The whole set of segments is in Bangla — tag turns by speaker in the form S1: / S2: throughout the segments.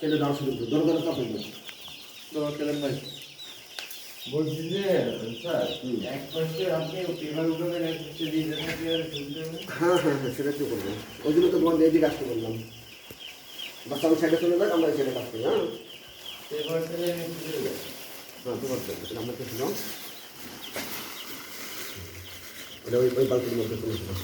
S1: ছেলে দাও শুরু করো, ধরো কাপড়
S2: দোয়া কেলেন ভাই। বলছি যে স্যার এক পাশে আপনি পেপার উঠাবেন, এক পাশে দিয়ে দেখাতে আর শুনতে হবে।
S1: হ্যাঁ হ্যাঁ হ্যাঁ, সেটা কি করবো? ওই জন্য তো তোমার এদিকে আসতে বললাম। বাচ্চা আমি সাইডে চলে যাক, আমরা এই সাইডে কাজ করি। হ্যাঁ
S2: পেপার ফেলে আমি খুঁজে যাই।
S1: হ্যাঁ, তোমার আমরা তো ছিলাম এটা ওই বালতির মধ্যে তুলেছিলাম।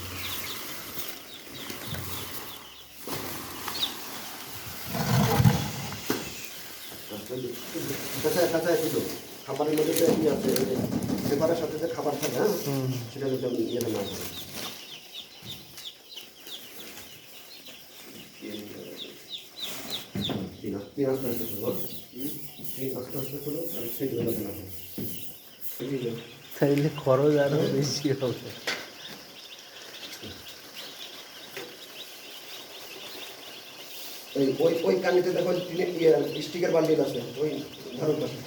S1: কাঁচায় কিন্তু খাবারের মধ্যে তো কি আছে, পেপারের সাথে যে খাবার থাকে, হ্যাঁ সেটা যদি আমি ইয়েটা না করি। তিন আস্তে আস্তে করবো, তিন আস্তে আস্তে করবো, আর সেগুলো না
S3: তাইলে খরচ আরো বেশি হবে।
S1: ওই কানিতে দেখো স্টিকের বান্ডিল আছে, ওই ধরো পাশে।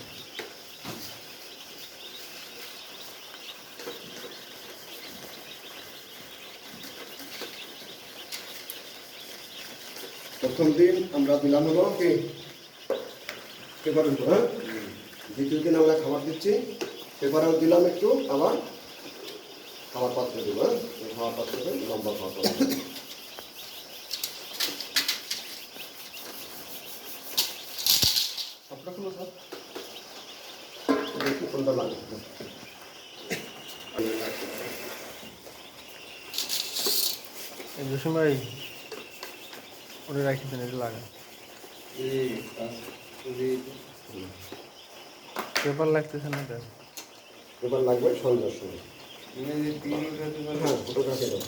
S1: প্রথম দিন আমরা দিলাম হলো কি পেপারের উপর, হ্যাঁ। দ্বিতীয় দিন আমরা খাবার দিচ্ছি, পেপারেও দিলাম একটু, আবার খাবার পাত্র দেবো, হ্যাঁ। খাবার পাত্র লম্বা খাবার পাত্র দেখি কোনটা লাগে।
S3: জসিম ভাই ওটা রাখি দেন, এটা লাগা পেপার লাগতেছে না কেন?
S1: পেপার লাগবে সন্ধ্যার সময়। হ্যাঁ, ওটা রাখে দেবো।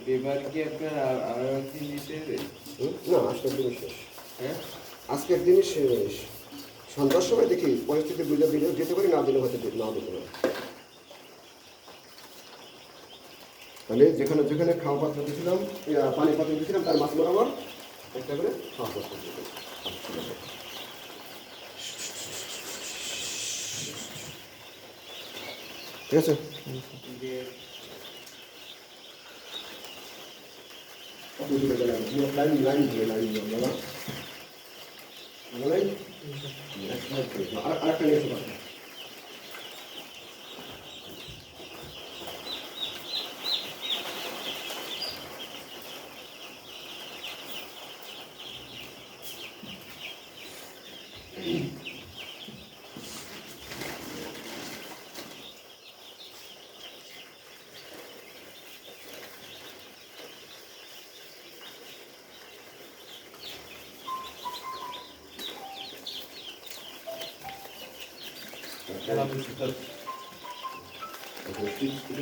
S2: পেপার কি আপনার আরো একদিন দিতে হবে?
S1: না, আজকের দিনই শেষ।
S2: হ্যাঁ,
S1: আজকের দিনই শেষ। সন্ধ্যার সময় দেখি পরিস্থিতি বুঝে দিলেও যেতে পারি, না দিলে হয়তো না দিতে পারি। তাহলে যেখানে যেখানে খাওয়া পাত্র দিয়েছিলাম, পানি পাত্র দিয়েছিলাম, তার মাছ বরাবর একটা করে খাওয়া পাত্র দিতে। ঠিক আছে। লাইন লাইন দিয়ে লাইন দিয়ে বলা আরেকটা নিয়ে এসে পারবে।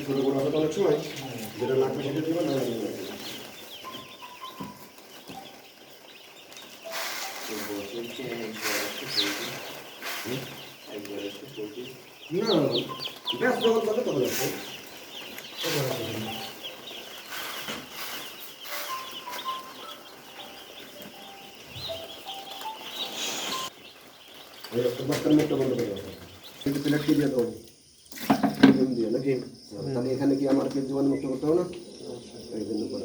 S1: ছোটো বড় হবে অনেক সময়, যেটা লাগবে সেটা দেবো, না লাগবে না। ব্যাস যখন যাবে তখন যাচ্ছে। বাচ্চার মুখটা বন্ধ করে রাখো, কিন্তু প্লেট কি দিয়ে দেবো দিয়ে নাকি? তাহলে এখানে কি আমার জীবন মুক্ত করতে হবে না? এই জন্য করে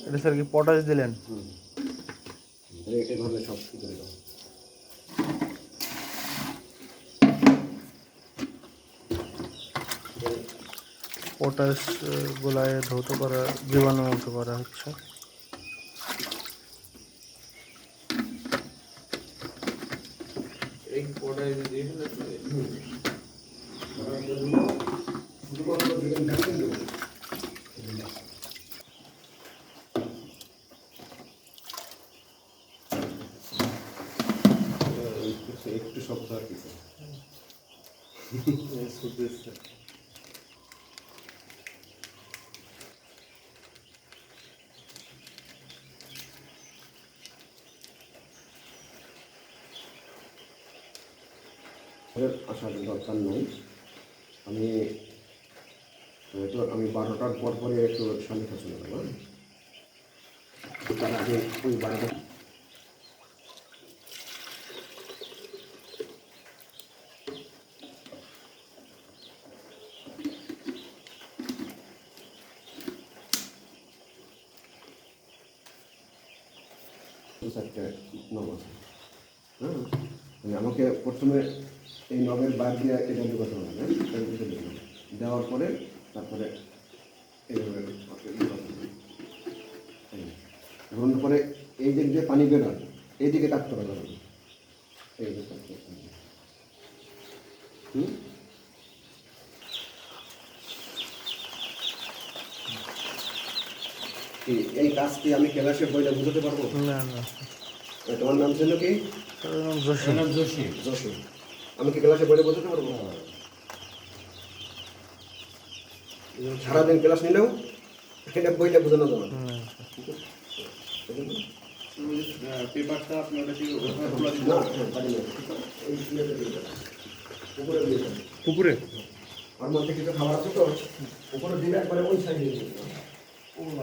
S3: এটা স্যার কি পটাশ দিলেন?
S1: এভাবে সব করে দাও।
S3: পটাশ গোলায় ধৌত করা, জীবাণুমুক্ত করা হচ্ছে।
S2: এই পড়াই দিয়ে হলে
S1: একটু শক্ত আর কিছু আসার দরকার নাই। আমি তো আমি 12টার পর পরে একটু সমীক্ষা শুনে দেবো, হ্যাঁ? তার আগে ওই 12টা চারটে নব আছে, হ্যাঁ? মানে আমাকে প্রথমে এই নবের বাদ দিয়ে এটা ঢুকাতে হবে, হ্যাঁ? এটা ঢুকে দিলাম। দেওয়ার পরে তারপরে এইভাবে ঢুকাতে হবে। এখন পরে এই দিক দিয়ে পানি বেরোয়, এইদিকে কাজ করা যাবে না। এই যে কাজ করতে হবে। হুম? এই কাজ কি আমি ক্লাসে বইলে বুঝতে পারবো?
S3: না না
S1: তোমার নাম ছিল কি?
S3: তার নাম জসিম।
S2: জসিম।
S1: জসিম। আমি কি ক্লাসে বইলে বুঝতে পারবো? সারাদিন ক্লাস নিলেও এটা বইলে বোঝানো যাবে না।
S3: না
S2: পেপারটা আপনার কাছে ওখানে খোলা দিতে
S1: না,
S2: হবে।
S1: পারি না। এই ইয়েতে দিয়ে দাও। উপরে দিয়ে দাও।
S3: পুকুরে
S1: আর মধ্যে কিছু খাবার আছে তো উপরে দিলে একবারে ওই সাইডে দিয়ে দাও।